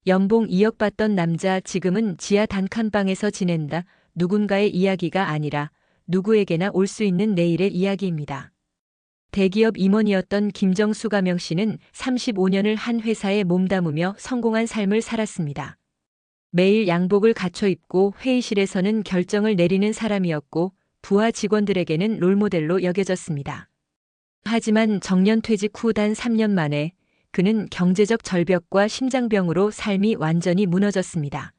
연봉 2억 받던 남자 지금은 지하 단칸방에서 지낸다. 누군가의 이야기가 아니라 누구에게나 올 수 있는 내일의 이야기입니다. 대기업 임원이었던 김정수 가명 씨는 35년을 한 회사에 몸담으며 성공한 삶을 살았습니다. 매일 양복을 갖춰 입고 회의실에서는 결정을 내리는 사람이었고 부하 직원들에게는 롤모델로 여겨졌습니다. 하지만 정년퇴직 후 단 3년 만에 그는 경제적 절벽과 심장병으로 삶이 완전히 무너졌습니다.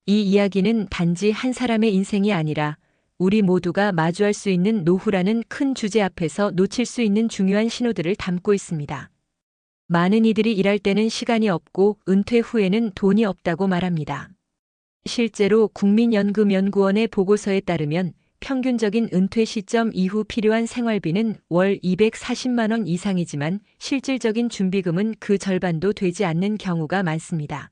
이 이야기는 단지 한 사람의 인생이 아니라 우리 모두가 마주할 수 있는 노후라는 큰 주제 앞에서 놓칠 수 있는 중요한 신호들을 담고 있습니다. 많은 이들이 일할 때는 시간이 없고 은퇴 후에는 돈이 없다고 말합니다. 실제로 국민연금연구원의 보고서에 따르면 평균적인 은퇴 시점 이후 필요한 생활비는 월 240만 원 이상이지만 실질적인 준비금은 그 절반도 되지 않는 경우가 많습니다.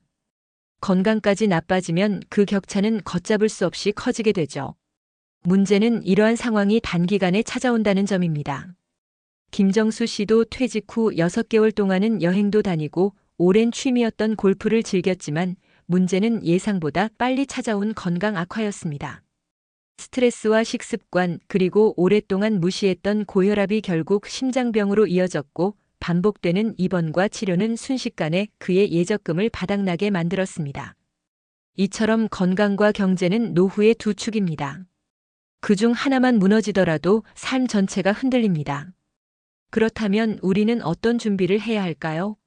건강까지 나빠지면 그 격차는 걷잡을 수 없이 커지게 되죠. 문제는 이러한 상황이 단기간에 찾아온다는 점입니다. 김정수 씨도 퇴직 후 6개월 동안은 여행도 다니고 오랜 취미였던 골프를 즐겼지만 문제는 예상보다 빨리 찾아온 건강 악화였습니다. 스트레스와 식습관 그리고 오랫동안 무시했던 고혈압이 결국 심장병으로 이어졌고 반복되는 입원과 치료는 순식간에 그의 예적금을 바닥나게 만들었습니다. 이처럼 건강과 경제는 노후의 두 축입니다. 그중 하나만 무너지더라도 삶 전체가 흔들립니다. 그렇다면 우리는 어떤 준비를 해야 할까요?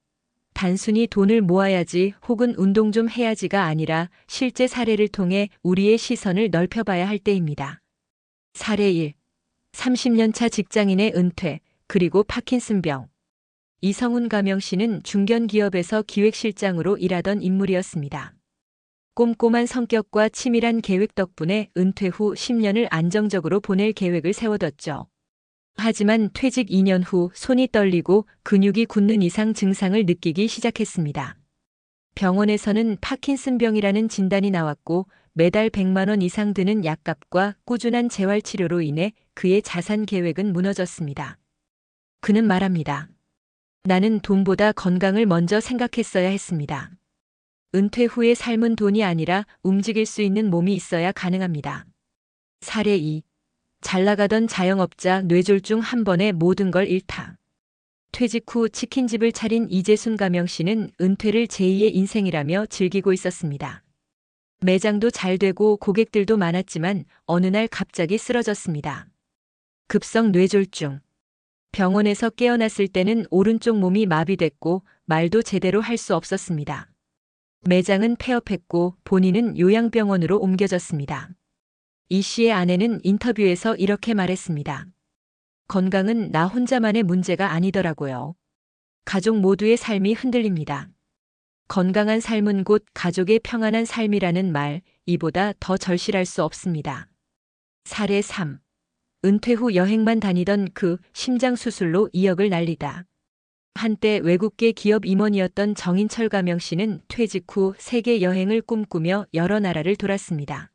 단순히 돈을 모아야지 혹은 운동 좀 해야지가 아니라 실제 사례를 통해 우리의 시선을 넓혀봐야 할 때입니다. 사례 1. 30년 차 직장인의 은퇴, 그리고 파킨슨병. 이성훈 가명 씨는 중견기업에서 기획실장으로 일하던 인물이었습니다. 꼼꼼한 성격과 치밀한 계획 덕분에 은퇴 후 10년을 안정적으로 보낼 계획을 세워뒀죠. 하지만 퇴직 2년 후 손이 떨리고 근육이 굳는 이상 증상을 느끼기 시작했습니다. 병원에서는 파킨슨병이라는 진단이 나왔고 매달 100만 원 이상 드는 약값과 꾸준한 재활치료로 인해 그의 자산 계획은 무너졌습니다. 그는 말합니다. 나는 돈보다 건강을 먼저 생각했어야 했습니다. 은퇴 후의 삶은 돈이 아니라 움직일 수 있는 몸이 있어야 가능합니다. 사례 2. 잘 나가던 자영업자 뇌졸중 한 번에 모든 걸 잃다. 퇴직 후 치킨집을 차린 이재순 가명 씨는 은퇴를 제2의 인생이라며 즐기고 있었습니다. 매장도 잘 되고 고객들도 많았지만 어느 날 갑자기 쓰러졌습니다. 급성 뇌졸중. 병원에서 깨어났을 때는 오른쪽 몸이 마비됐고 말도 제대로 할 수 없었습니다. 매장은 폐업했고 본인은 요양병원으로 옮겨졌습니다. 이 씨의 아내는 인터뷰에서 이렇게 말했습니다. 건강은 나 혼자만의 문제가 아니더라고요. 가족 모두의 삶이 흔들립니다. 건강한 삶은 곧 가족의 평안한 삶이라는 말, 이보다 더 절실할 수 없습니다. 사례 3. 은퇴 후 여행만 다니던 그 심장 수술로 2억을 날리다. 한때 외국계 기업 임원이었던 정인철 가명 씨는 퇴직 후 세계 여행을 꿈꾸며 여러 나라를 돌았습니다.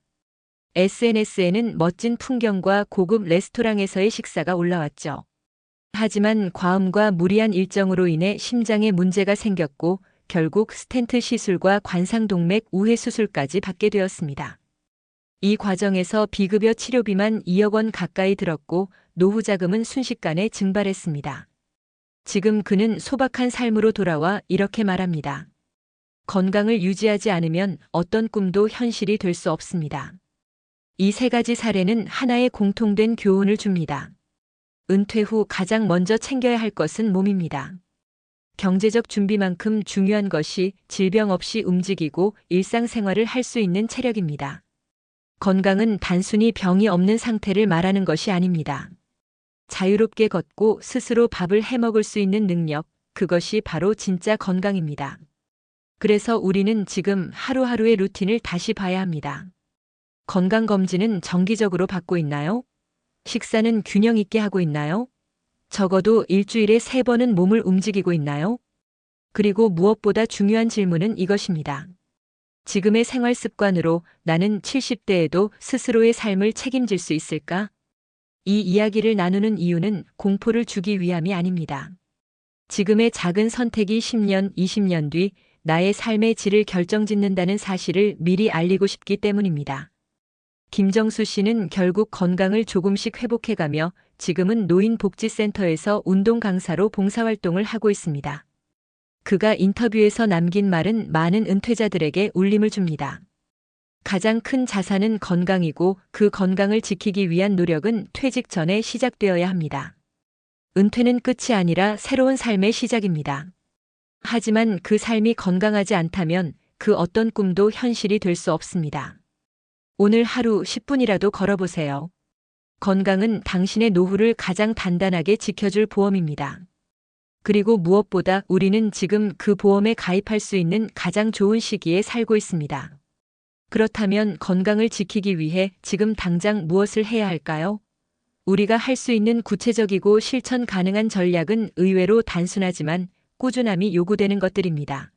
SNS에는 멋진 풍경과 고급 레스토랑에서의 식사가 올라왔죠. 하지만 과음과 무리한 일정으로 인해 심장에 문제가 생겼고 결국 스텐트 시술과 관상동맥 우회 수술까지 받게 되었습니다. 이 과정에서 비급여 치료비만 2억 원 가까이 들었고 노후 자금은 순식간에 증발했습니다. 지금 그는 소박한 삶으로 돌아와 이렇게 말합니다. 건강을 유지하지 않으면 어떤 꿈도 현실이 될 수 없습니다. 이 세 가지 사례는 하나의 공통된 교훈을 줍니다. 은퇴 후 가장 먼저 챙겨야 할 것은 몸입니다. 경제적 준비만큼 중요한 것이 질병 없이 움직이고 일상생활을 할 수 있는 체력입니다. 건강은 단순히 병이 없는 상태를 말하는 것이 아닙니다. 자유롭게 걷고 스스로 밥을 해먹을 수 있는 능력, 그것이 바로 진짜 건강입니다. 그래서 우리는 지금 하루하루의 루틴을 다시 봐야 합니다. 건강검진은 정기적으로 받고 있나요? 식사는 균형 있게 하고 있나요? 적어도 일주일에 3번은 몸을 움직이고 있나요? 그리고 무엇보다 중요한 질문은 이것입니다. 지금의 생활 습관으로 나는 70대에도 스스로의 삶을 책임질 수 있을까? 이 이야기를 나누는 이유는 공포를 주기 위함이 아닙니다. 지금의 작은 선택이 10년, 20년 뒤 나의 삶의 질을 결정짓는다는 사실을 미리 알리고 싶기 때문입니다. 김정수 씨는 결국 건강을 조금씩 회복해가며 지금은 노인복지센터에서 운동 강사로 봉사활동을 하고 있습니다. 그가 인터뷰에서 남긴 말은 많은 은퇴자들에게 울림을 줍니다. 가장 큰 자산은 건강이고 그 건강을 지키기 위한 노력은 퇴직 전에 시작되어야 합니다. 은퇴는 끝이 아니라 새로운 삶의 시작입니다. 하지만 그 삶이 건강하지 않다면 그 어떤 꿈도 현실이 될 수 없습니다. 오늘 하루 10분이라도 걸어보세요. 건강은 당신의 노후를 가장 단단하게 지켜줄 보험입니다. 그리고 무엇보다 우리는 지금 그 보험에 가입할 수 있는 가장 좋은 시기에 살고 있습니다. 그렇다면 건강을 지키기 위해 지금 당장 무엇을 해야 할까요? 우리가 할 수 있는 구체적이고 실천 가능한 전략은 의외로 단순하지만 꾸준함이 요구되는 것들입니다.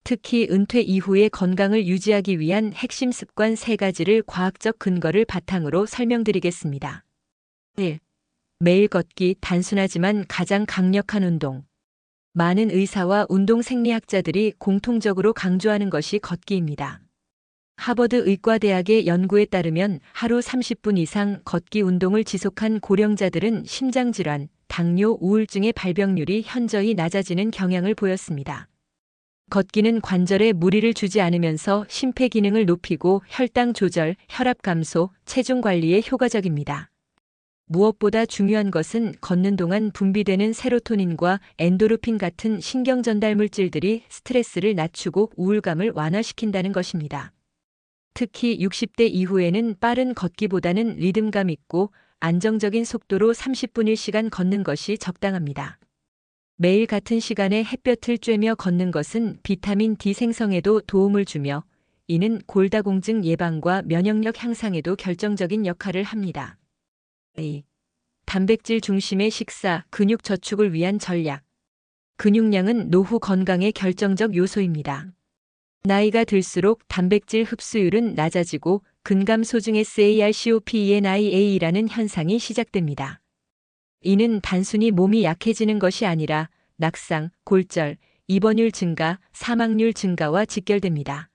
특히 은퇴 이후의 건강을 유지하기 위한 핵심 습관 3가지를 과학적 근거를 바탕으로 설명드리겠습니다. 1. 매일 걷기. 단순하지만 가장 강력한 운동. 많은 의사와 운동 생리학자들이 공통적으로 강조하는 것이 걷기입니다. 하버드 의과대학의 연구에 따르면 하루 30분 이상 걷기 운동을 지속한 고령자들은 심장질환, 당뇨, 우울증의 발병률이 현저히 낮아지는 경향을 보였습니다. 걷기는 관절에 무리를 주지 않으면서 심폐기능을 높이고 혈당 조절, 혈압 감소, 체중 관리에 효과적입니다. 무엇보다 중요한 것은 걷는 동안 분비되는 세로토닌과 엔도르핀 같은 신경 전달 물질들이 스트레스를 낮추고 우울감을 완화시킨다는 것입니다. 특히 60대 이후에는 빠른 걷기보다는 리듬감 있고 안정적인 속도로 30분 1시간 걷는 것이 적당합니다. 매일 같은 시간에 햇볕을 쬐며 걷는 것은 비타민 D 생성에도 도움을 주며 이는 골다공증 예방과 면역력 향상에도 결정적인 역할을 합니다. 2. 단백질 중심의 식사, 근육 저축을 위한 전략. 근육량은 노후 건강의 결정적 요소입니다. 나이가 들수록 단백질 흡수율은 낮아지고 근감소 중 SARCOPENIA라는 현상이 시작됩니다. 이는 단순히 몸이 약해지는 것이 아니라 낙상, 골절, 입원율 증가, 사망률 증가와 직결됩니다.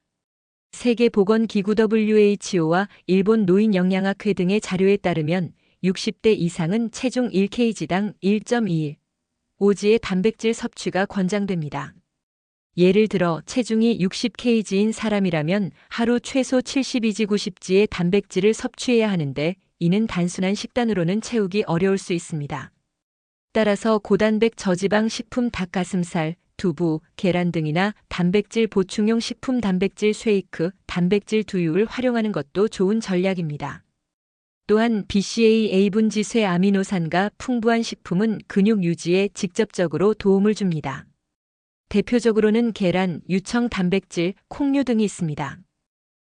세계보건기구 WHO와 일본 노인영양학회 등의 자료에 따르면 60대 이상은 체중 1kg당 1.21, 5g의 단백질 섭취가 권장됩니다. 예를 들어 체중이 60kg인 사람이라면 하루 최소 72g 90g의 단백질을 섭취해야 하는데 이는 단순한 식단으로는 채우기 어려울 수 있습니다. 따라서 고단백 저지방 식품 닭가슴살, 두부, 계란 등이나 단백질 보충용 식품 단백질 쉐이크, 단백질 두유를 활용하는 것도 좋은 전략입니다. 또한 BCAA A분지쇄 아미노산과 풍부한 식품은 근육 유지에 직접적으로 도움을 줍니다. 대표적으로는 계란, 유청 단백질, 콩류 등이 있습니다.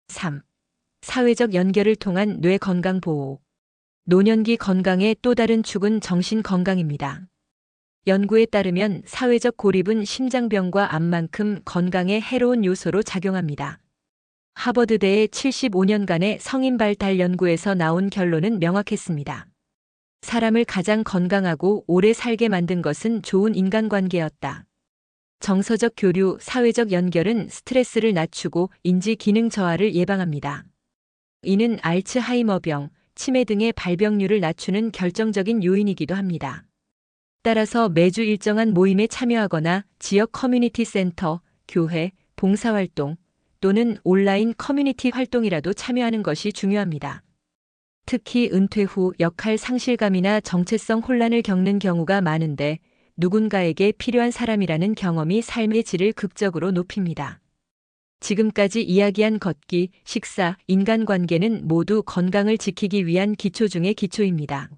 3. 사회적 연결을 통한 뇌 건강 보호. 노년기 건강의 또 다른 축은 정신 건강입니다. 연구에 따르면 사회적 고립은 심장병과 암만큼 건강에 해로운 요소로 작용합니다. 하버드대의 75년간의 성인 발달 연구에서 나온 결론은 명확했습니다. 사람을 가장 건강하고 오래 살게 만든 것은 좋은 인간관계였다. 정서적 교류, 사회적 연결은 스트레스를 낮추고 인지 기능 저하를 예방합니다. 이는 알츠하이머병, 치매 등의 발병률을 낮추는 결정적인 요인이기도 합니다. 따라서 매주 일정한 모임에 참여하거나 지역 커뮤니티 센터, 교회, 봉사활동 또는 온라인 커뮤니티 활동이라도 참여하는 것이 중요합니다. 특히 은퇴 후 역할 상실감이나 정체성 혼란을 겪는 경우가 많은데 누군가에게 필요한 사람이라는 경험이 삶의 질을 극적으로 높입니다. 지금까지 이야기한 걷기, 식사, 인간관계는 모두 건강을 지키기 위한 기초 중의 기초입니다.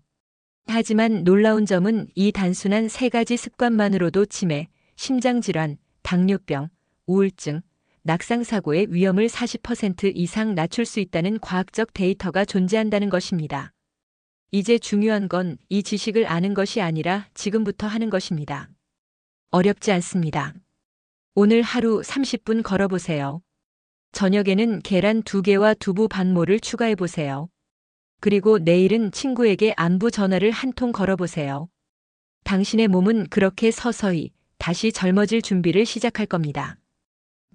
하지만 놀라운 점은 이 단순한 3가지 습관만으로도 치매, 심장질환, 당뇨병, 우울증, 낙상사고의 위험을 40% 이상 낮출 수 있다는 과학적 데이터가 존재한다는 것입니다. 이제 중요한 건 이 지식을 아는 것이 아니라 지금부터 하는 것입니다. 어렵지 않습니다. 오늘 하루 30분 걸어보세요. 저녁에는 계란 2개와 두부 반모를 추가해보세요. 그리고 내일은 친구에게 안부 전화를 한 통 걸어보세요. 당신의 몸은 그렇게 서서히 다시 젊어질 준비를 시작할 겁니다.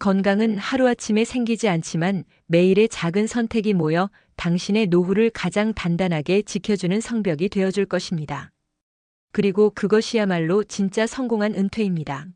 건강은 하루아침에 생기지 않지만 매일의 작은 선택이 모여 당신의 노후를 가장 단단하게 지켜주는 성벽이 되어줄 것입니다. 그리고 그것이야말로 진짜 성공한 은퇴입니다.